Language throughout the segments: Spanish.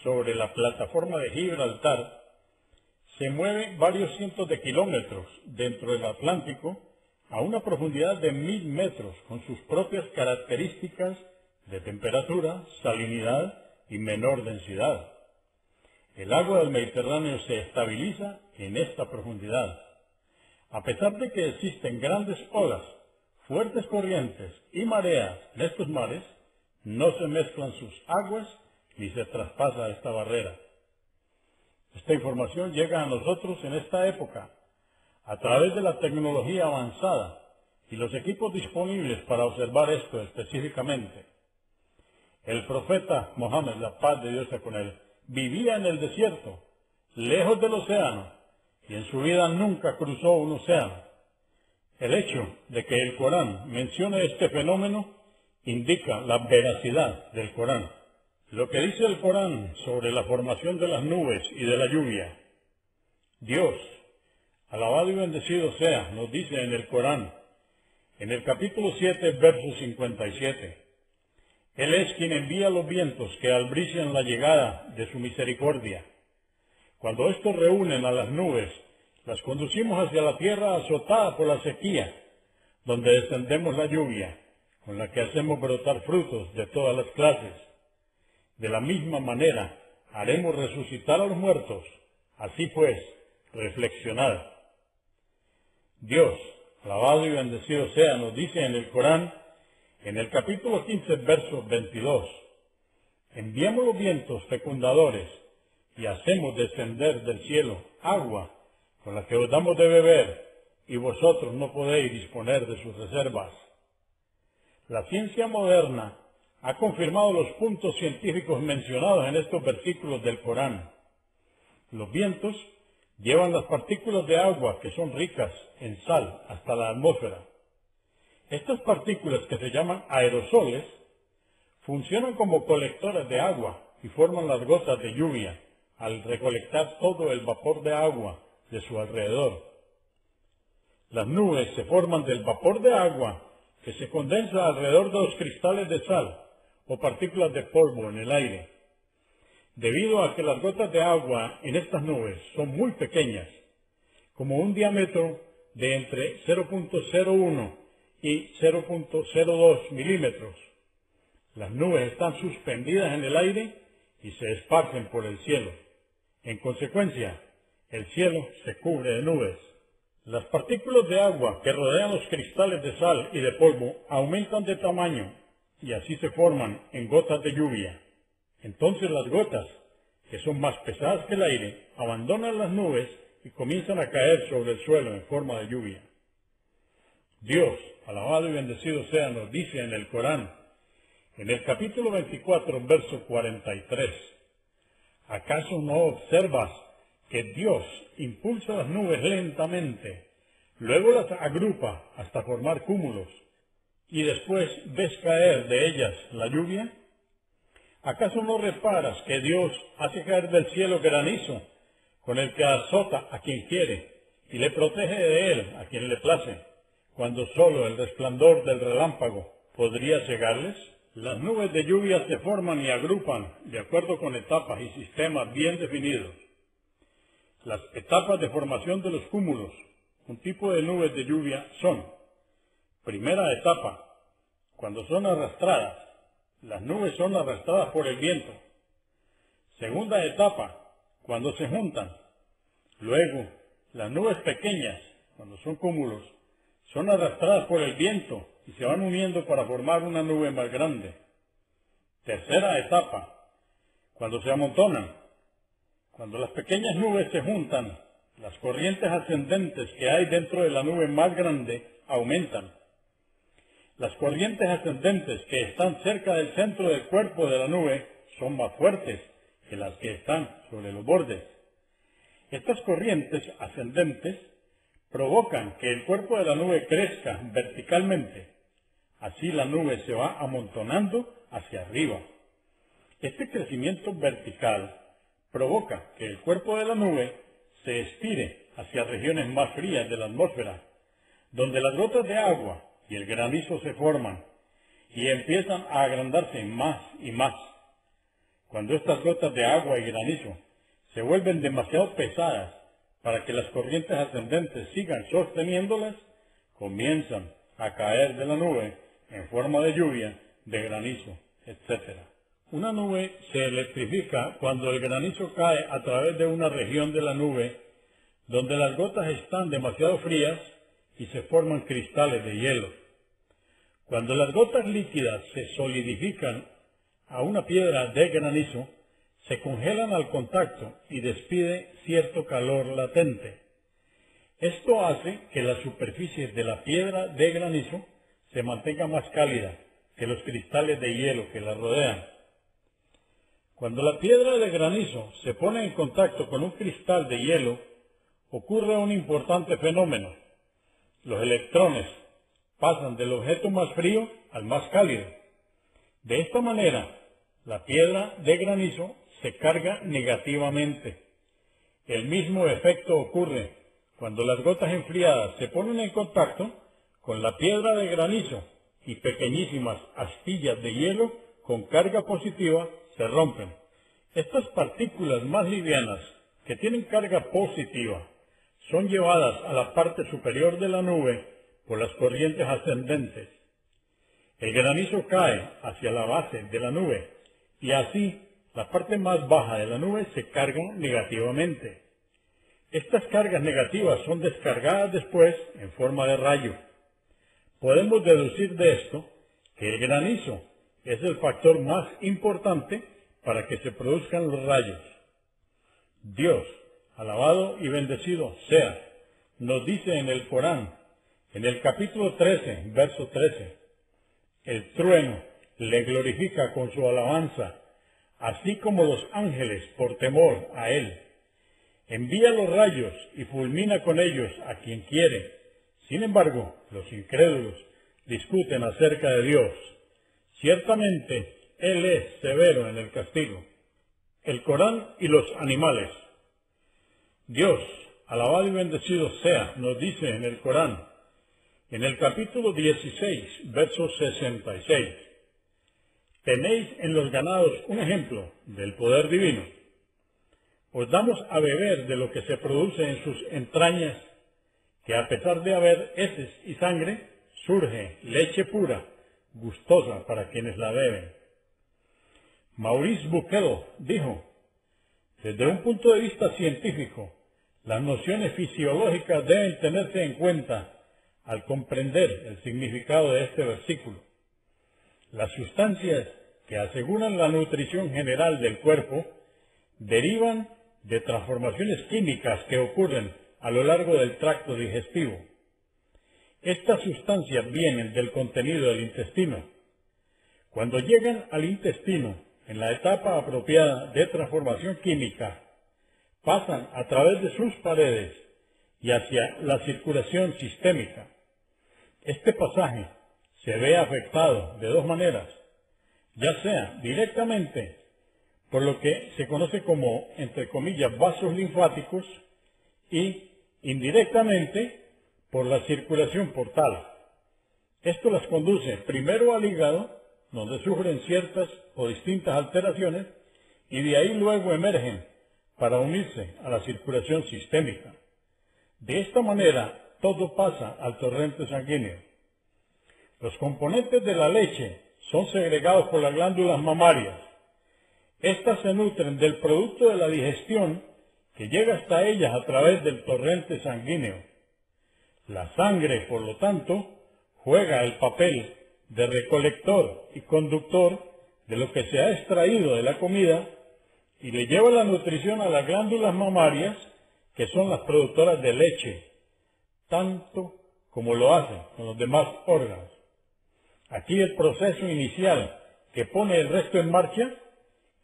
sobre la plataforma de Gibraltar, se mueve varios cientos de kilómetros dentro del Atlántico a una profundidad de 1000 metros, con sus propias características de temperatura, salinidad y menor densidad. El agua del Mediterráneo se estabiliza en esta profundidad. A pesar de que existen grandes olas, fuertes corrientes y mareas en estos mares, no se mezclan sus aguas ni se traspasa esta barrera. Esta información llega a nosotros en esta época a través de la tecnología avanzada y los equipos disponibles para observar esto específicamente. El profeta Mohammed, la paz de Dios sea con él, vivía en el desierto, lejos del océano, y en su vida nunca cruzó un océano. El hecho de que el Corán mencione este fenómeno indica la veracidad del Corán. Lo que dice el Corán sobre la formación de las nubes y de la lluvia. Dios, alabado y bendecido sea, nos dice en el Corán, en el capítulo 7, verso 57, Él es quien envía los vientos que albrician la llegada de su misericordia. Cuando estos reúnen a las nubes, las conducimos hacia la tierra azotada por la sequía, donde descendemos la lluvia, con la que hacemos brotar frutos de todas las clases. De la misma manera, haremos resucitar a los muertos. Así pues, reflexionad. Dios, alabado y bendecido sea, nos dice en el Corán, en el capítulo 15, verso 22, enviamos los vientos fecundadores y hacemos descender del cielo agua con la que os damos de beber, y vosotros no podéis disponer de sus reservas. La ciencia moderna ha confirmado los puntos científicos mencionados en estos versículos del Corán. Los vientos llevan las partículas de agua que son ricas en sal hasta la atmósfera. Estas partículas, que se llaman aerosoles, funcionan como colectores de agua y forman las gotas de lluvia al recolectar todo el vapor de agua de su alrededor. Las nubes se forman del vapor de agua que se condensa alrededor de los cristales de sal o partículas de polvo en el aire. Debido a que las gotas de agua en estas nubes son muy pequeñas, como un diámetro de entre 0.01 y 0.02 milímetros, las nubes están suspendidas en el aire y se esparcen por el cielo. En consecuencia, el cielo se cubre de nubes. Las partículas de agua que rodean los cristales de sal y de polvo aumentan de tamaño y así se forman en gotas de lluvia. Entonces las gotas, que son más pesadas que el aire, abandonan las nubes y comienzan a caer sobre el suelo en forma de lluvia. Dios, alabado y bendecido sea, nos dice en el Corán, en el capítulo 24, verso 43, ¿acaso no observas que Dios impulsa las nubes lentamente, luego las agrupa hasta formar cúmulos, y después ves caer de ellas la lluvia? ¿Acaso no reparas que Dios hace caer del cielo granizo, con el que azota a quien quiere, y le protege de él a quien le place, cuando solo el resplandor del relámpago podría cegarles? Las nubes de lluvia se forman y agrupan de acuerdo con etapas y sistemas bien definidos. Las etapas de formación de los cúmulos, un tipo de nubes de lluvia, son: primera etapa, cuando son arrastradas, las nubes son arrastradas por el viento. Segunda etapa, cuando se juntan. Luego, las nubes pequeñas, cuando son cúmulos, son arrastradas por el viento y se van uniendo para formar una nube más grande. Tercera etapa, cuando se amontonan. Cuando las pequeñas nubes se juntan, las corrientes ascendentes que hay dentro de la nube más grande aumentan. Las corrientes ascendentes que están cerca del centro del cuerpo de la nube son más fuertes que las que están sobre los bordes. Estas corrientes ascendentes provocan que el cuerpo de la nube crezca verticalmente. Así la nube se va amontonando hacia arriba. Este crecimiento vertical provoca que el cuerpo de la nube se estire hacia regiones más frías de la atmósfera, donde las gotas de agua y el granizo se forman y empiezan a agrandarse más y más. Cuando estas gotas de agua y granizo se vuelven demasiado pesadas para que las corrientes ascendentes sigan sosteniéndolas, comienzan a caer de la nube en forma de lluvia, de granizo, etc. Una nube se electrifica cuando el granizo cae a través de una región de la nube donde las gotas están demasiado frías y se forman cristales de hielo. Cuando las gotas líquidas se solidifican a una piedra de granizo, se congelan al contacto y despide cierto calor latente. Esto hace que la superficie de la piedra de granizo se mantenga más cálida que los cristales de hielo que la rodean. Cuando la piedra de granizo se pone en contacto con un cristal de hielo, ocurre un importante fenómeno. Los electrones pasan del objeto más frío al más cálido. De esta manera, la piedra de granizo se carga negativamente. El mismo efecto ocurre cuando las gotas enfriadas se ponen en contacto con la piedra de granizo y pequeñísimas astillas de hielo con carga positiva se rompen. Estas partículas más livianas que tienen carga positiva son llevadas a la parte superior de la nube por las corrientes ascendentes. El granizo cae hacia la base de la nube y así la parte más baja de la nube se carga negativamente. Estas cargas negativas son descargadas después en forma de rayo. Podemos deducir de esto que el granizo es el factor más importante para que se produzcan los rayos. Dios, alabado y bendecido sea, nos dice en el Corán, en el capítulo 13, verso 13, el trueno le glorifica con su alabanza, así como los ángeles por temor a él. Envía los rayos y fulmina con ellos a quien quiere. Sin embargo, los incrédulos discuten acerca de Dios. Ciertamente, Él es severo en el castigo. El Corán y los animales. Dios, alabado y bendecido sea, nos dice en el Corán, en el capítulo 16, verso 66, tenéis en los ganados un ejemplo del poder divino. Os damos a beber de lo que se produce en sus entrañas, que a pesar de haber heces y sangre, surge leche pura, gustosa para quienes la beben. Maurice Bucaille dijo, desde un punto de vista científico, las nociones fisiológicas deben tenerse en cuenta al comprender el significado de este versículo. Las sustancias que aseguran la nutrición general del cuerpo derivan de transformaciones químicas que ocurren a lo largo del tracto digestivo. Estas sustancias vienen del contenido del intestino. Cuando llegan al intestino, en la etapa apropiada de transformación química, pasan a través de sus paredes y hacia la circulación sistémica. Este pasaje se ve afectado de dos maneras, ya sea directamente por lo que se conoce como, entre comillas, vasos linfáticos y indirectamente por la circulación portal. Esto las conduce primero al hígado, donde sufren ciertas o distintas alteraciones, y de ahí luego emergen para unirse a la circulación sistémica. De esta manera, todo pasa al torrente sanguíneo. Los componentes de la leche son segregados por las glándulas mamarias. Estas se nutren del producto de la digestión que llega hasta ellas a través del torrente sanguíneo. La sangre, por lo tanto, juega el papel de recolector y conductor de lo que se ha extraído de la comida y le lleva la nutrición a las glándulas mamarias, que son las productoras de leche, tanto como lo hacen con los demás órganos. Aquí el proceso inicial que pone el resto en marcha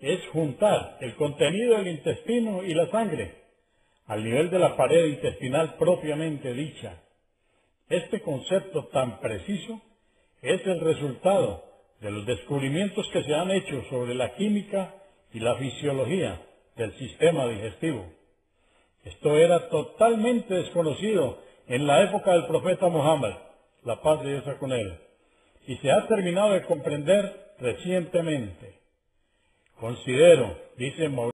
es juntar el contenido del intestino y la sangre al nivel de la pared intestinal propiamente dicha. Este concepto tan preciso es el resultado de los descubrimientos que se han hecho sobre la química y la fisiología del sistema digestivo. Esto era totalmente desconocido en la época del profeta Muhammad, la paz de Dios con él, y se ha terminado de comprender recientemente. Considero, dice Mauricio